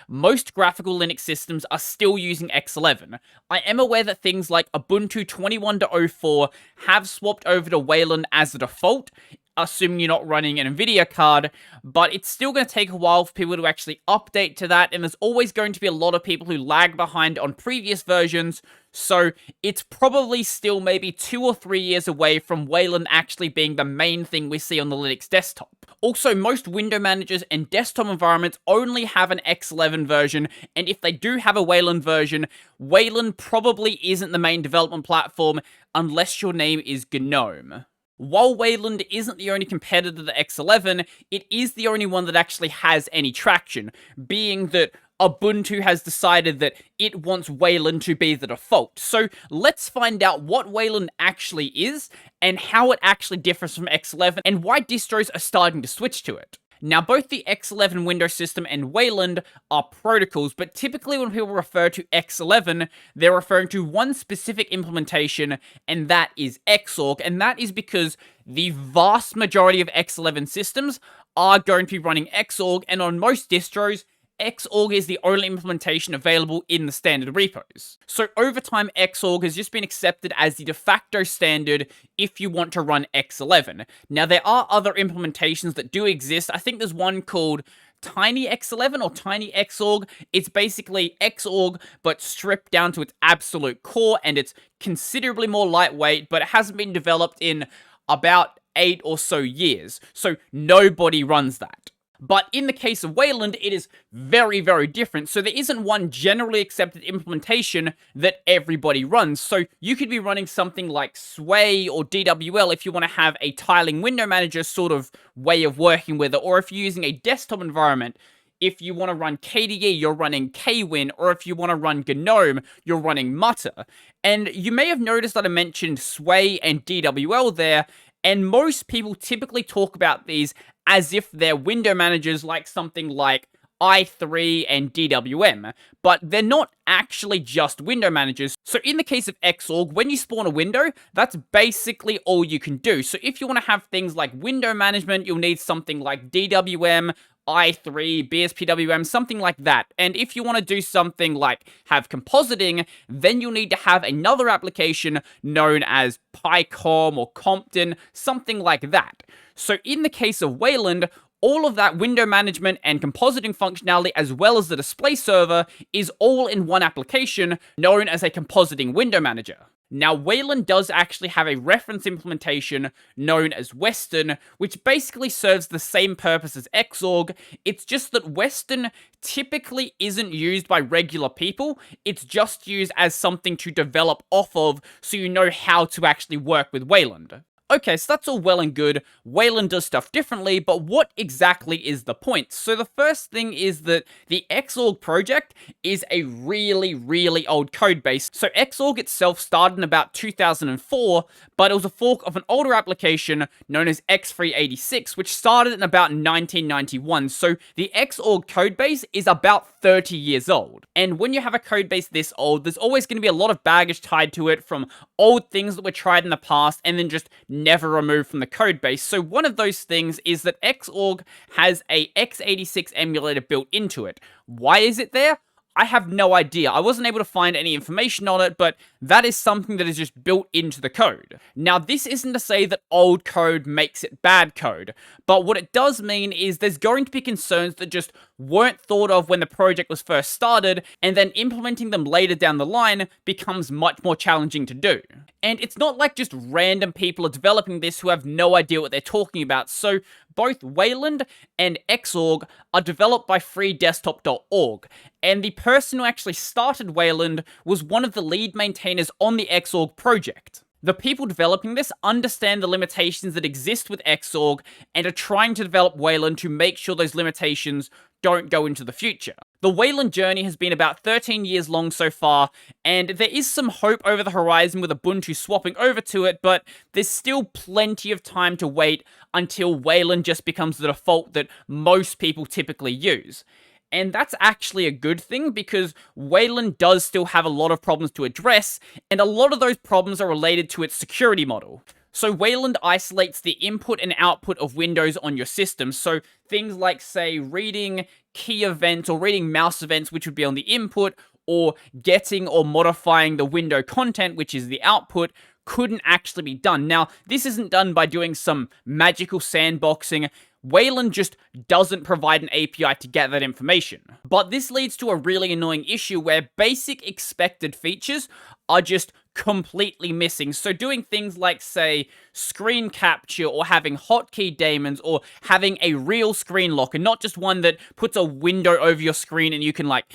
most graphical Linux systems are still using X11. I am aware that things like Ubuntu 21.04 have swapped over to Wayland as the default, assuming you're not running an Nvidia card, but it's still going to take a while for people to actually update to that, and there's always going to be a lot of people who lag behind on previous versions, so it's probably still maybe 2 or 3 years away from Wayland actually being the main thing we see on the Linux desktop. Also, most window managers and desktop environments only have an X11 version, and if they do have a Wayland version, Wayland probably isn't the main development platform unless your name is GNOME. While Wayland isn't the only competitor to X11, it is the only one that actually has any traction, being that Ubuntu has decided that it wants Wayland to be the default. So let's find out what Wayland actually is, and how it actually differs from X11, and why distros are starting to switch to it. Now, both the X11 Windows system and Wayland are protocols, but typically when people refer to X11, they're referring to one specific implementation, and that is Xorg, and that is because the vast majority of X11 systems are going to be running Xorg, and on most distros, Xorg is the only implementation available in the standard repos. So over time, Xorg has just been accepted as the de facto standard if you want to run X11. Now, there are other implementations that do exist. I think there's one called Tiny X11 or Tiny Xorg. It's basically Xorg, but stripped down to its absolute core, and it's considerably more lightweight, but it hasn't been developed in about 8 or so years. So nobody runs that. But in the case of Wayland, it is very, very different. So there isn't one generally accepted implementation that everybody runs. So you could be running something like Sway or DWL if you want to have a tiling window manager sort of way of working with it. Or if you're using a desktop environment, if you want to run KDE, you're running Kwin. Or if you want to run GNOME, you're running Mutter. And you may have noticed that I mentioned Sway and DWL there. And most people typically talk about these as if they're window managers like something like i3 and DWM, but they're not actually just window managers. So in the case of Xorg, when you spawn a window, that's basically all you can do. So if you want to have things like window management, you'll need something like DWM, i3, BSPWM, something like that. And if you want to do something like have compositing, then you'll need to have another application known as PyCom or Compton, something like that. So in the case of Wayland, all of that window management and compositing functionality, as well as the display server, is all in one application known as a compositing window manager. Now, Wayland does actually have a reference implementation known as Western, which basically serves the same purpose as Xorg. It's just that Western typically isn't used by regular people. It's just used as something to develop off of, so you know how to actually work with Wayland. Okay, so that's all well and good. Wayland does stuff differently, but what exactly is the point? So the first thing is that the Xorg project is a really, really old code base. So Xorg itself started in about 2004, but it was a fork of an older application known as X386, which started in about 1991. So the Xorg code base is about 30 years old. And when you have a code base this old, there's always going to be a lot of baggage tied to it from old things that were tried in the past and then just never removed from the code base. So one of those things is that Xorg has a x86 emulator built into it. Why is it there? I have no idea. I wasn't able to find any information on it, but that is something that is just built into the code. Now, this isn't to say that old code makes it bad code, but what it does mean is there's going to be concerns that just weren't thought of when the project was first started, and then implementing them later down the line becomes much more challenging to do. And it's not like just random people are developing this who have no idea what they're talking about, so both Wayland and Xorg are developed by freedesktop.org, and the person who actually started Wayland was one of the lead maintainers on the Xorg project. The people developing this understand the limitations that exist with Xorg and are trying to develop Wayland to make sure those limitations don't go into the future. The Wayland journey has been about 13 years long so far, and there is some hope over the horizon with Ubuntu swapping over to it, but there's still plenty of time to wait until Wayland just becomes the default that most people typically use. And that's actually a good thing, because Wayland does still have a lot of problems to address, and a lot of those problems are related to its security model. So Wayland isolates the input and output of Windows on your system. So things like, say, reading key events or reading mouse events, which would be on the input, or getting or modifying the window content, which is the output, couldn't actually be done. Now, this isn't done by doing some magical sandboxing. Wayland just doesn't provide an API to get that information. But this leads to a really annoying issue where basic expected features are just completely missing. So doing things like, say, screen capture or having hotkey daemons or having a real screen locker, not just one that puts a window over your screen and you can, like,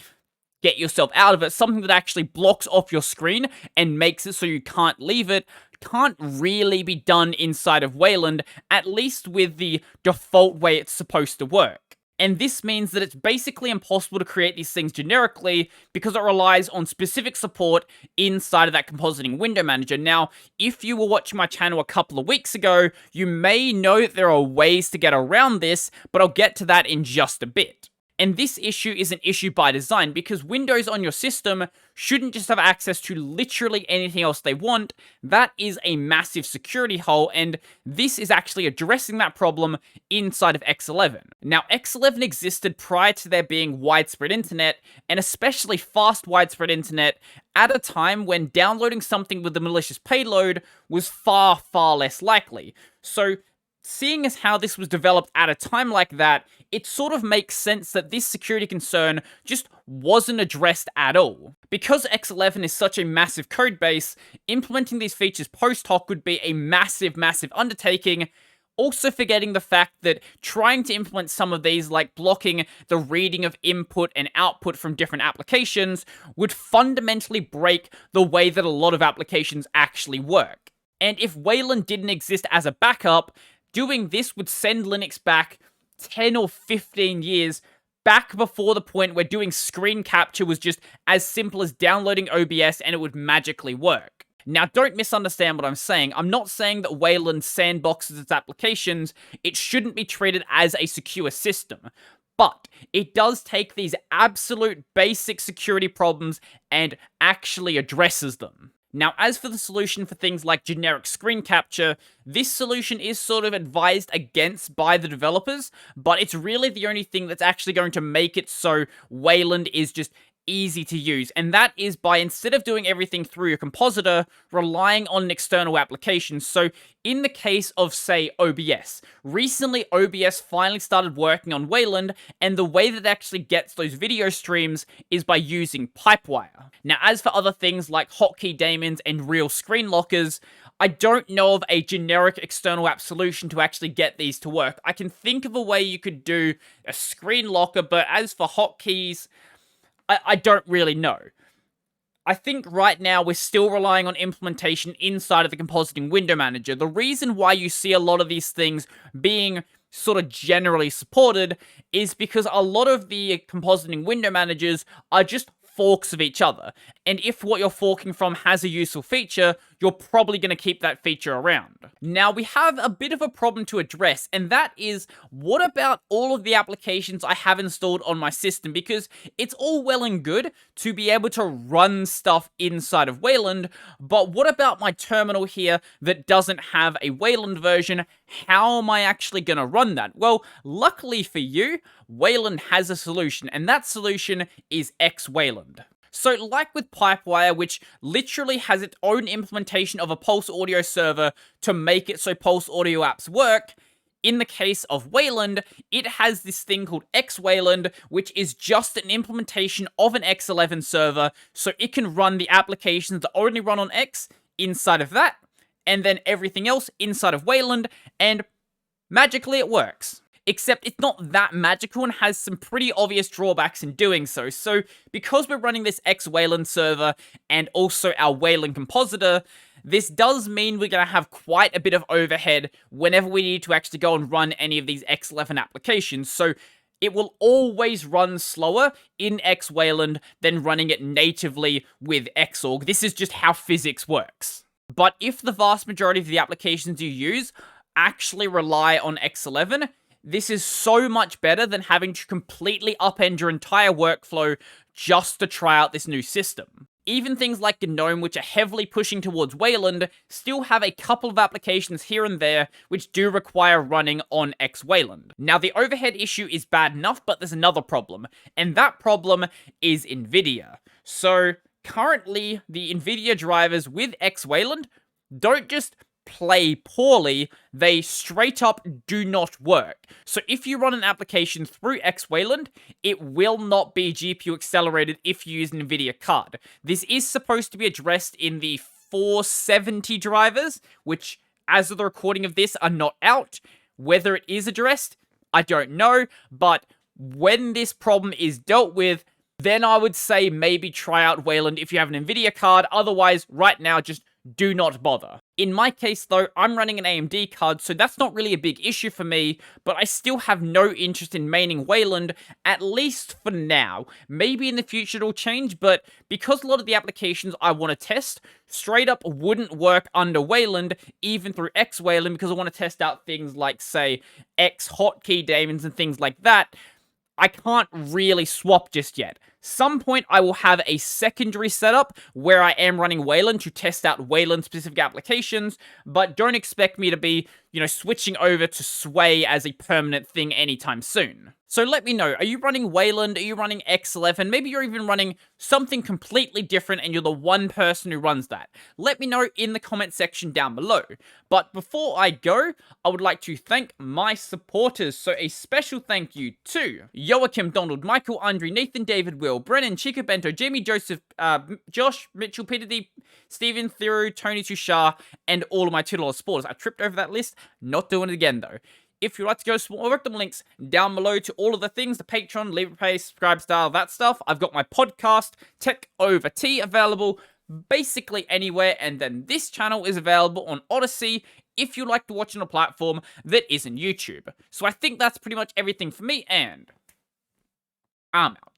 get yourself out of it, something that actually blocks off your screen and makes it so you can't leave it, can't really be done inside of Wayland, at least with the default way it's supposed to work. And this means that it's basically impossible to create these things generically because it relies on specific support inside of that compositing window manager. Now, if you were watching my channel a couple of weeks ago, you may know that there are ways to get around this, but I'll get to that in just a bit. And this issue is an issue by design because Windows on your system shouldn't just have access to literally anything else they want. That is a massive security hole, and this is actually addressing that problem inside of X11. Now, X11 existed prior to there being widespread internet, and especially fast widespread internet, at a time when downloading something with a malicious payload was far, far less likely. So, seeing as how this was developed at a time like that, it sort of makes sense that this security concern just wasn't addressed at all. Because X11 is such a massive codebase, implementing these features post hoc would be a massive, massive undertaking, also forgetting the fact that trying to implement some of these, like blocking the reading of input and output from different applications, would fundamentally break the way that a lot of applications actually work. And if Wayland didn't exist as a backup, doing this would send Linux back 10 or 15 years, back before the point where doing screen capture was just as simple as downloading OBS and it would magically work. Now, don't misunderstand what I'm saying. I'm not saying that Wayland sandboxes its applications. It shouldn't be treated as a secure system. But it does take these absolute basic security problems and actually addresses them. Now, as for the solution for things like generic screen capture, this solution is sort of advised against by the developers, but it's really the only thing that's actually going to make it so Wayland is just easy to use, and that is by, instead of doing everything through your compositor, relying on an external application. So in the case of, say, OBS, recently OBS finally started working on Wayland, and the way that it actually gets those video streams is by using Pipewire. Now, as for other things like hotkey daemons and real screen lockers, I don't know of a generic external app solution to actually get these to work. I can think of a way you could do a screen locker, but as for hotkeys, I don't really know. I think right now we're still relying on implementation inside of the compositing window manager. The reason why you see a lot of these things being sort of generally supported is because a lot of the compositing window managers are just forks of each other. And if what you're forking from has a useful feature, you're probably going to keep that feature around. Now, we have a bit of a problem to address, and that is, what about all of the applications I have installed on my system? Because it's all well and good to be able to run stuff inside of Wayland, but what about my terminal here that doesn't have a Wayland version? How am I actually going to run that? Well, luckily for you, Wayland has a solution, and that solution is XWayland. So, like with Pipewire, which literally has its own implementation of a Pulse Audio server to make it so Pulse Audio apps work, in the case of Wayland, it has this thing called XWayland, which is just an implementation of an X11 server, so it can run the applications that only run on X inside of that, and then everything else inside of Wayland, and magically it works. Except it's not that magical and has some pretty obvious drawbacks in doing so. So, because we're running this XWayland server and also our Wayland compositor, this does mean we're going to have quite a bit of overhead whenever we need to actually go and run any of these X11 applications. So, it will always run slower in XWayland than running it natively with Xorg. This is just how physics works. But if the vast majority of the applications you use actually rely on X11, this is so much better than having to completely upend your entire workflow just to try out this new system. Even things like GNOME, which are heavily pushing towards Wayland, still have a couple of applications here and there which do require running on XWayland. Now, the overhead issue is bad enough, but there's another problem, and that problem is NVIDIA. So, currently, the NVIDIA drivers with XWayland don't just play poorly, they straight up do not work. So if you run an application through XWayland, it will not be GPU accelerated if you use an NVIDIA card. This is supposed to be addressed in the 470 drivers, which, as of the recording of this, are not out. Whether it is addressed, I don't know, but when this problem is dealt with, then I would say maybe try out Wayland if you have an NVIDIA card. Otherwise, right now, just do not bother. In my case, though, I'm running an AMD card, so that's not really a big issue for me, but I still have no interest in maining Wayland, at least for now. Maybe in the future it'll change, but because a lot of the applications I want to test straight up wouldn't work under Wayland, even through XWayland, because I want to test out things like, say, X hotkey daemons and things like that, I can't really swap just yet. Some point I will have a secondary setup where I am running Wayland to test out Wayland specific applications, but don't expect me to be, switching over to Sway as a permanent thing anytime soon. So let me know, are you running Wayland, are you running X11, maybe you're even running something completely different and you're the one person who runs that. Let me know in the comment section down below. But before I go, I would like to thank my supporters, so a special thank you to Joachim, Donald, Michael, Andre, Nathan, David, Will, Brennan, Chica Bento, Jamie, Joseph, Josh, Mitchell, Peter D, Stephen, Theru, Tony Tushar, and all of my $2 supporters. I tripped over that list, not doing it again though. If you'd like to go support, I'll work the links down below to all of the things, the Patreon, LibrePay, subscribe style, that stuff. I've got my podcast, Tech Over Tea, available basically anywhere, and then this channel is available on Odyssey if you like to watch on a platform that isn't YouTube. So I think that's pretty much everything for me, and I'm out.